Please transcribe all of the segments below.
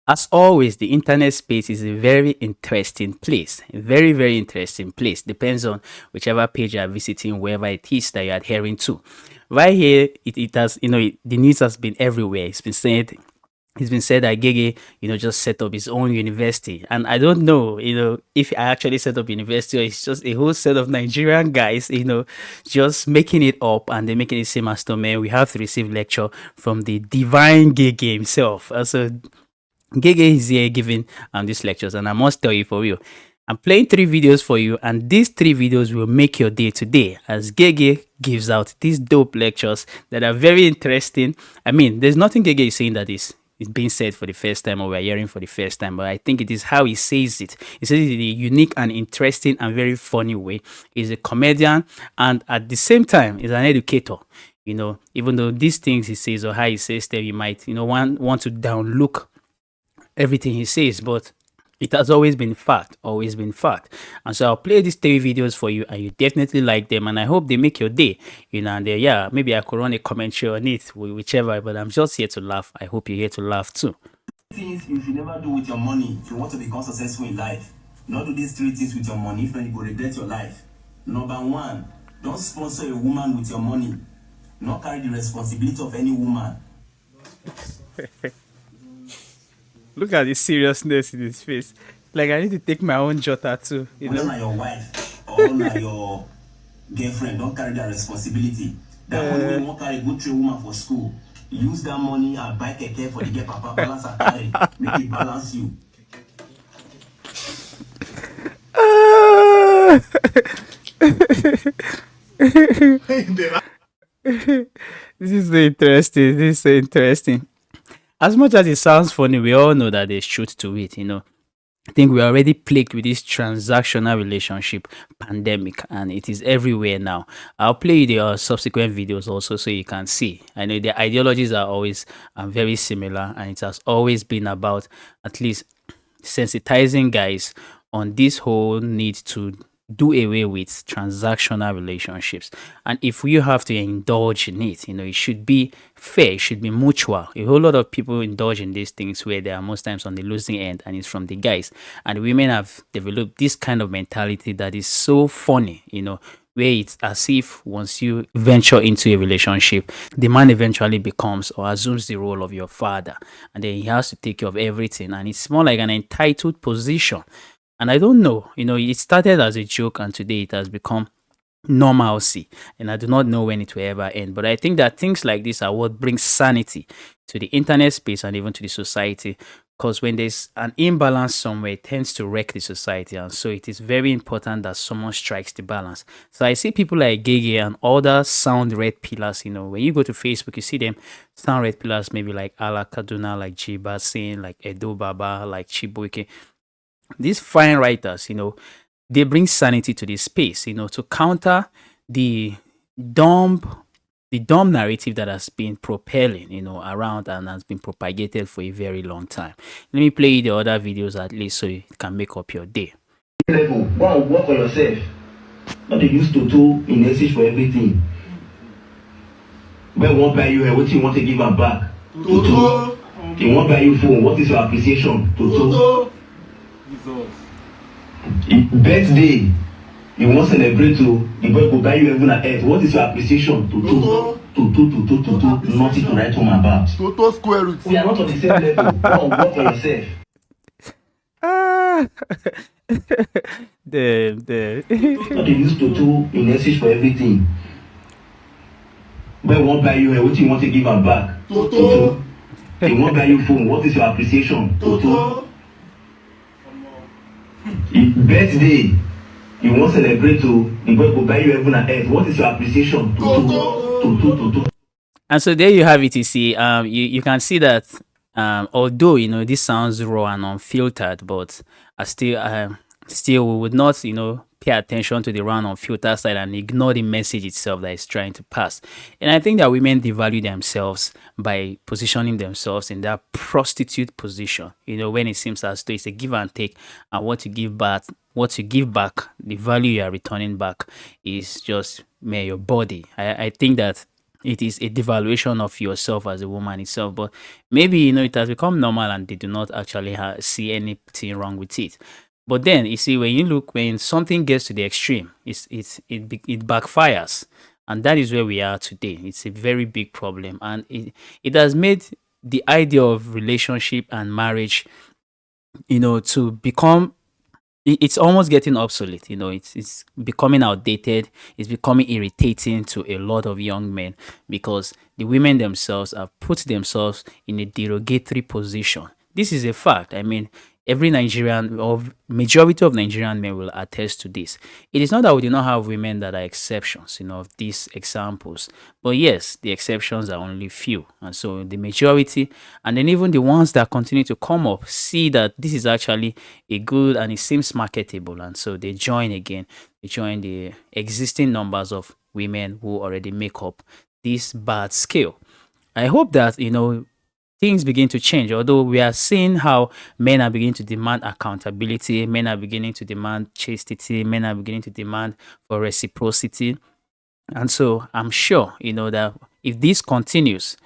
As always, the internet space is a very interesting place. A very, very interesting place. Depends on whichever page you are visiting, wherever it is that you're adhering to. Right here, it has, the news has been everywhere. It's been said that Gege, just set up his own university. And I don't know, if I actually set up university or it's just a whole set of Nigerian guys, just making it up and they're making it seem as though, man, we have to receive lecture from the divine Gege himself. So Gege is here giving these lectures, and I must tell you for real, I'm playing 3 videos for you, and these 3 videos will make your day today as Gege gives out these dope lectures that are very interesting. I mean, there's nothing Gege is saying that is being said for the first time or we're hearing for the first time, but I think it is how he says it. He says it in a unique and interesting and very funny way. He's a comedian, and at the same time, he's an educator. Even though these things he says or how he says them, you might, want to downlook everything he says, but it has always been fact, always been fact. And so I'll play these 3 videos for you, and you definitely like them, and I hope they make your day. And yeah, maybe I could run a commentary on it, whichever, but I'm just here to laugh. I hope you're here to laugh too. Things you should never do with your money if you want to become successful in life. Not do these 3 things with your money, if not you go regret your life. Number 1, don't sponsor a woman with your money. Not carry the responsibility of any woman. Look at the seriousness in his face. Like I need to take my own jota too. Whether not your wife or not your girlfriend, don't carry that responsibility. That money when you want carry good train woman for school. Use that money and buy keke for the girl papa balance and carry. Make it balance you. This is so interesting. This is so interesting. As much as it sounds funny, we all know that there's truth to it. I think we're already plagued with this transactional relationship pandemic, and it is everywhere now. I'll play you the subsequent videos also so you can see. I know the ideologies are always very similar, and it has always been about at least sensitizing guys on this whole need to do away with transactional relationships. And if you have to indulge in it, it should be fair, it should be mutual. A whole lot of people indulge in these things where they are most times on the losing end, and it's from the guys. And women have developed this kind of mentality that is so funny, where it's as if once you venture into a relationship, the man eventually becomes or assumes the role of your father, and then he has to take care of everything, and it's more like an entitled position. And I don't know, it started as a joke and today it has become normalcy. And I do not know when it will ever end. But I think that things like this are what brings sanity to the internet space and even to the society. Because when there's an imbalance somewhere, it tends to wreck the society. And so it is very important that someone strikes the balance. So I see people like Gege and other sound red pillars. When you go to Facebook, you see them sound red pillars, maybe like Ala Kaduna, like Jiba Singh, like Edo Baba, like Chibuike. These fine writers, they bring sanity to this space, to counter the dumb the dumb narrative that has been propelling, around and has been propagated for a very long time. Let me play you the other videos at least so it can make up your day. Level, go and work for yourself. Not they use Toto in exchange for everything. When one buy you, what you want to give her back? Toto. They won't buy you phone. What is your appreciation? Toto. Birthday, you want to celebrate to the boy will buy you heaven and earth. What is your appreciation? Toto. Nothing to write home about. Toto square root. We are not on the same level. Go and work for yourself. Not they use Toto in exchange for everything. When one buy you, what you want to give her back? Toto. They won't buy you phone. What is your appreciation? Toto. Birthday, you want to celebrate to the boy will buy you heaven and earth. What is your appreciation? Toto. And so there you have it. You see, you can see that although this sounds raw and unfiltered, but I still we would not pay attention to the raw and unfiltered side and ignore the message itself that it's trying to pass. And I think that women devalue themselves by positioning themselves in that prostitute position. When it seems as though it's a give and take, and what you give back, the value you are returning back is just mere your body. I think that it is a devaluation of yourself as a woman itself. But maybe it has become normal and they do not actually see anything wrong with it. But then you see, when you look, when something gets to the extreme, it backfires, and that is where we are today. It's a very big problem, and it has made the idea of relationship and marriage, to become, it's almost getting obsolete. It's becoming outdated. It's becoming irritating to a lot of young men, because the women themselves have put themselves in a derogatory position. This is a fact. I mean, every Nigerian, or majority of Nigerian men, will attest to this. It is not that we do not have women that are exceptions, of these examples. But yes, the exceptions are only few. And so the majority, and then even the ones that continue to come up, see that this is actually a good and it seems marketable. And so they join again. They join the existing numbers of women who already make up this bad scale. I hope that, things begin to change. Although we are seeing how men are beginning to demand accountability, men are beginning to demand chastity, men are beginning to demand for reciprocity. And so I'm sure, that if this continues,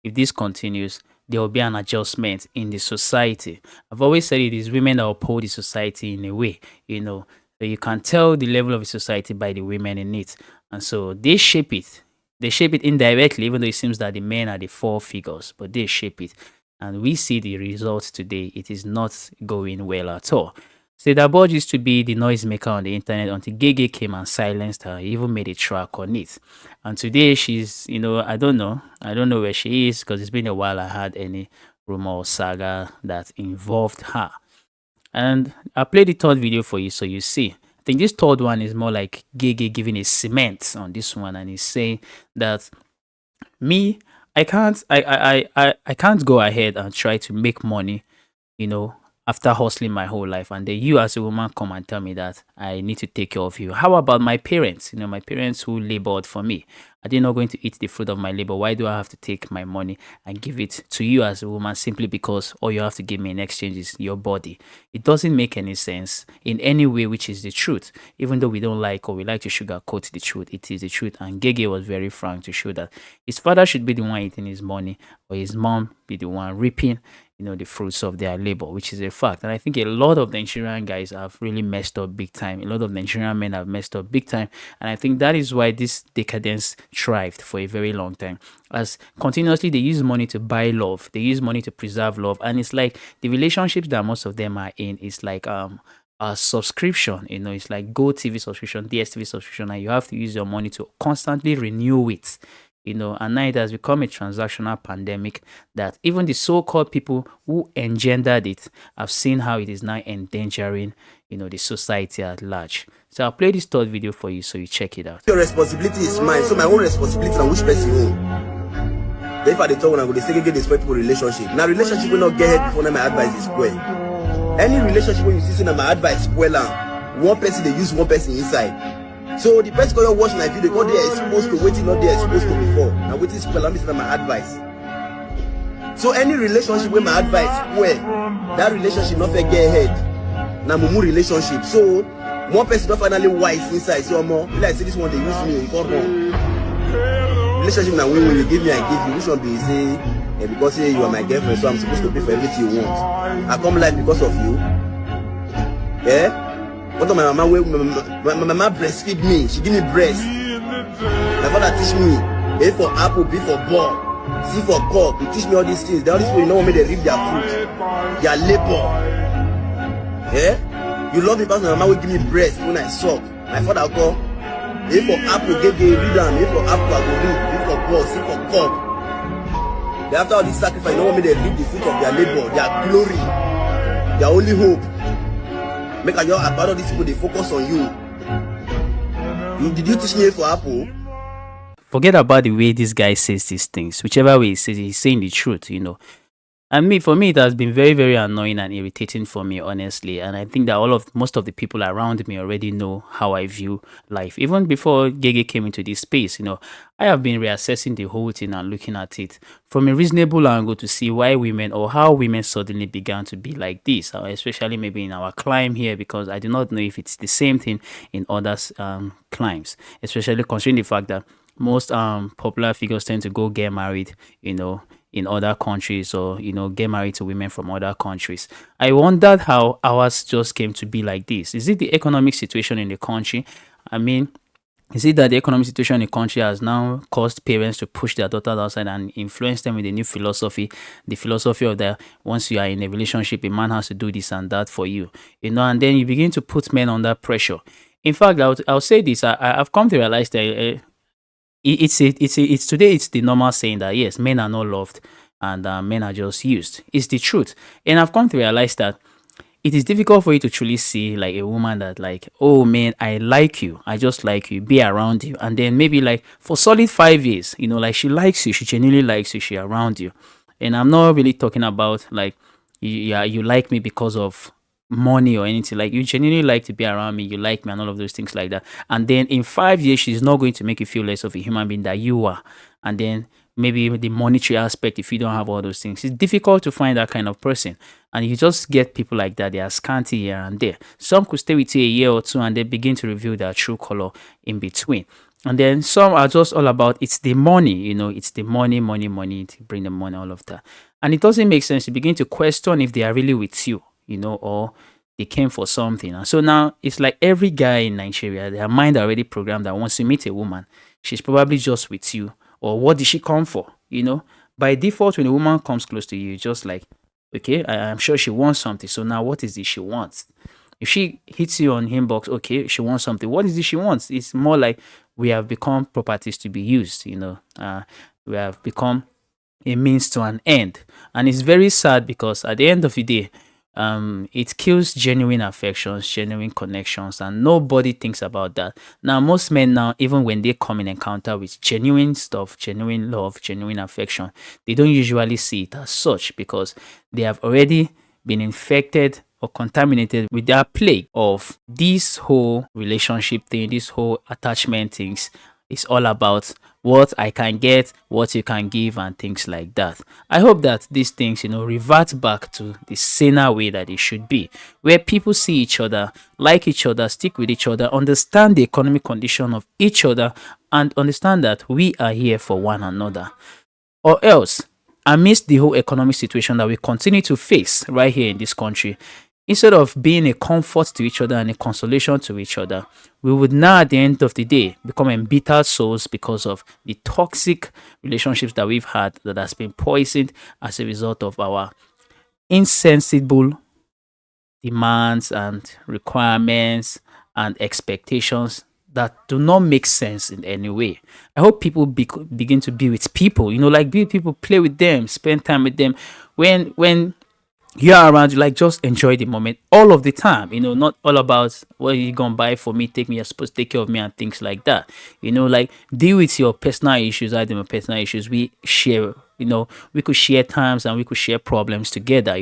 there will be an adjustment in the society. I've always said it is women that uphold the society in a way, so you can tell the level of the society by the women in it. And so they shape it. They shape it indirectly, even though it seems that the men are the four figures, but they shape it. And we see the results today. It is not going well at all. Sedabod used to be the noisemaker on the internet until Gege came and silenced her. He even made a track on it. And today she's, I don't know. I don't know where she is, because it's been a while I had any rumor or saga that involved her. And I'll play the third video for you so you see. I think this third one is more like Gege giving a cement on this one, and he's saying that me, I can't go ahead and try to make money, you know, after hustling my whole life, and then you as a woman come and tell me that I need to take care of you. How about my parents? My parents who labored for me. Are they not going to eat the fruit of my labor? Why do I have to take my money and give it to you as a woman simply because all you have to give me in exchange is your body? It doesn't make any sense in any way, which is the truth. Even though we don't like, or we like to sugarcoat the truth, it is the truth. And Gege was very frank to show that his father should be the one eating his money, or his mom be the one reaping the fruits of their labor, which is a fact. And I think a lot of Nigerian guys have really messed up big time. A lot of Nigerian men have messed up big time. And I think that is why this decadence thrived for a very long time. As continuously they use money to buy love, they use money to preserve love. And it's like the relationships that most of them are in is like a subscription. It's like Go TV subscription, DSTV subscription, and you have to use your money to constantly renew it. And now it has become a transactional pandemic that even the so-called people who engendered it have seen how it is now endangering, the society at large. So I'll play this third video for you so you check it out. Your responsibility is mine, so my own responsibility and which person you own. Then if I talk when I go to segregate this people relationship. Now relationship will not get before my advice is spoiled. Any relationship when you see my advice spoil, one person they use one person inside. So the person going to watch my video, what they are exposed to, waiting not they are exposed to before. Now waiting spoil, I'm missing my advice. So any relationship with my advice, where that relationship not fair get ahead. Now mumu relationship. So one person not finally wise inside. So more like say this one they use me, you got wrong. Relationship now when you give me, I give you. Which one be say because say you are my girlfriend, so I'm supposed to pay for everything you want. I come life because of you. Yeah? What my mama breastfeed me. She give me breast. My father teach me A for apple, B for ball, C for cock. He teach me all these things. All these people, you know what they reap their fruit, their labor. Yeah? You love me because my mama will give me breast when I suck. My father call A for apple, read them. A for apple, I go read. B for ball, C for cock. Then after all this sacrifice, you know what they reap the fruit of their labor, their glory, their only hope. Make a your about all these people, they focus on you. Did you teach me for apple? Forget about the way this guy says these things. Whichever way he says it, he's saying the truth. And for me, it has been very, very annoying and irritating for me, honestly. And I think that most of the people around me already know how I view life. Even before Gege came into this space, I have been reassessing the whole thing and looking at it from a reasonable angle to see why women, or how women suddenly began to be like this, especially maybe in our climb here, because I do not know if it's the same thing in other climes, especially considering the fact that most popular figures tend to go get married, in other countries, or get married to women from other countries. I wondered how ours just came to be like this. Is it the economic situation in the country? I mean, is it that the economic situation in the country has now caused parents to push their daughters outside and influence them with a new philosophy, the philosophy of that once you are in a relationship, a man has to do this and that for you, and then you begin to put men under pressure. In fact, I'll say this: I've come to realize that it's today it's the normal saying that yes, men are not loved, and men are just used. It's the truth, and I've come to realize that it is difficult for you to truly see like a woman that like, oh man, I like you, I just like you, be around you, and then maybe like for solid 5 years, like she likes you, she genuinely likes you, she around you. And I'm not really talking about like yeah, you like me because of money or anything. Like you genuinely like to be around me, you like me, and all of those things like that. And then in 5 years, she's not going to make you feel less of a human being that you are. And then maybe the monetary aspect, if you don't have all those things, it's difficult to find that kind of person. And you just get people like that. They are scanty here and there. Some could stay with you a year or two and they begin to reveal their true color in between. And then some are just all about it's the money, it's the money, money, money to bring the money, all of that. And it doesn't make sense to begin to question if they are really with you, or they came for something. And so now it's like every guy in Nigeria, their mind already programmed that once you meet a woman, she's probably just with you. Or what did she come for? By default, when a woman comes close to you, just like, okay, I'm sure she wants something. So now what is it she wants? If she hits you on inbox, okay, she wants something. What is it she wants? It's more like we have become properties to be used, we have become a means to an end. And it's very sad because at the end of the day, it kills genuine affections, genuine connections, and nobody thinks about that. Now most men now, even when they come in encounter with genuine stuff, genuine love, genuine affection, they don't usually see it as such because they have already been infected or contaminated with their plague of this whole relationship thing, this whole attachment things. It's all about what I can get, what you can give, and things like that. I hope that these things, revert back to the saner way that it should be, where people see each other, like each other, stick with each other, understand the economic condition of each other, and understand that we are here for one another. Or else, amidst the whole economic situation that we continue to face right here in this country, instead of being a comfort to each other and a consolation to each other, we would now at the end of the day become embittered souls because of the toxic relationships that we've had that has been poisoned as a result of our insensible demands and requirements and expectations that do not make sense in any way. I hope people begin to be with people, like be with people, play with them, spend time with them. When you're around, you like just enjoy the moment all of the time, not all about what you gonna buy for me, take me, you're supposed to take care of me and things like that. Like deal with your personal issues. I do my personal issues. We share, we could share times and we could share problems together,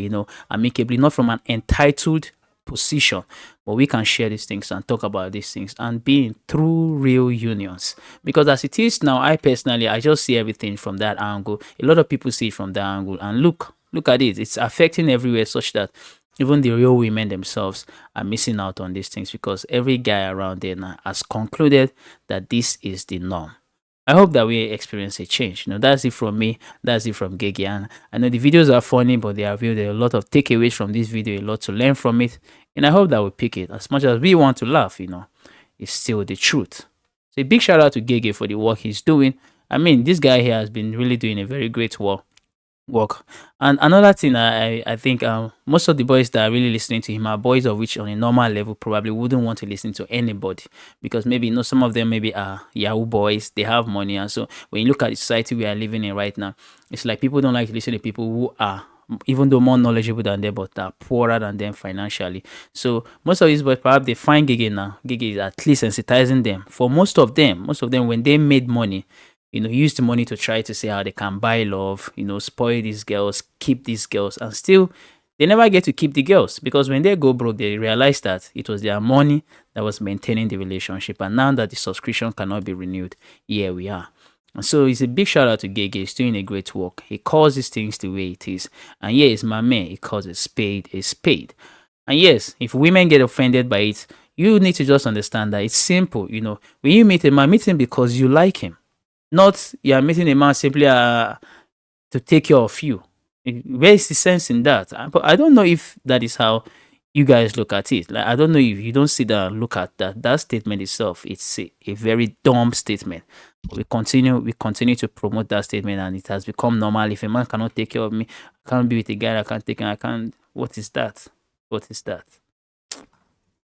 amicably, not from an entitled position, but we can share these things and talk about these things and be in true real unions. Because as it is now, I personally, I just see everything from that angle. A lot of people see it from that angle, and look at it, it's affecting everywhere, such that even the real women themselves are missing out on these things because every guy around there now has concluded that this is the norm. I hope that we experience a change. That's it from me. That's it from Gigi. And I know the videos are funny, but they are real. There are a lot of takeaways from this video, a lot to learn from it. And I hope that we pick it. As much as we want to laugh, it's still the truth. So a big shout out to Gigi for the work he's doing. I mean, this guy here has been really doing a very great work. And another thing, I think most of the boys that are really listening to him are boys of which on a normal level probably wouldn't want to listen to anybody, because maybe some of them maybe are Yahoo boys, they have money. And so when you look at the society we are living in right now, it's like people don't like to listen to people who are, even though more knowledgeable than them, but are poorer than them financially. So most of these boys, perhaps they find Gigi now. Gigi is at least sensitizing them. For most of them, when they made money, use the money to try to see how they can buy love, spoil these girls, keep these girls, and still they never get to keep the girls, because when they go broke, they realize that it was their money that was maintaining the relationship. And now that the subscription cannot be renewed, here we are. And so it's a big shout out to Gege. He's doing a great work. He calls these things the way it is. And yes, my man, he calls a spade a spade. And yes, if women get offended by it, you need to just understand that it's simple. When you meet a man, meet him because you like him. Not you are meeting a man simply to take care of you. Where is the sense in that? But I don't know if that is how you guys look at it. Like I don't know if you don't sit down and look at that statement itself. It's a very dumb statement. We continue to promote that statement, and it has become normal. If a man cannot take care of me, I can't be with a guy that can't take care. I can't. What is that? What is that?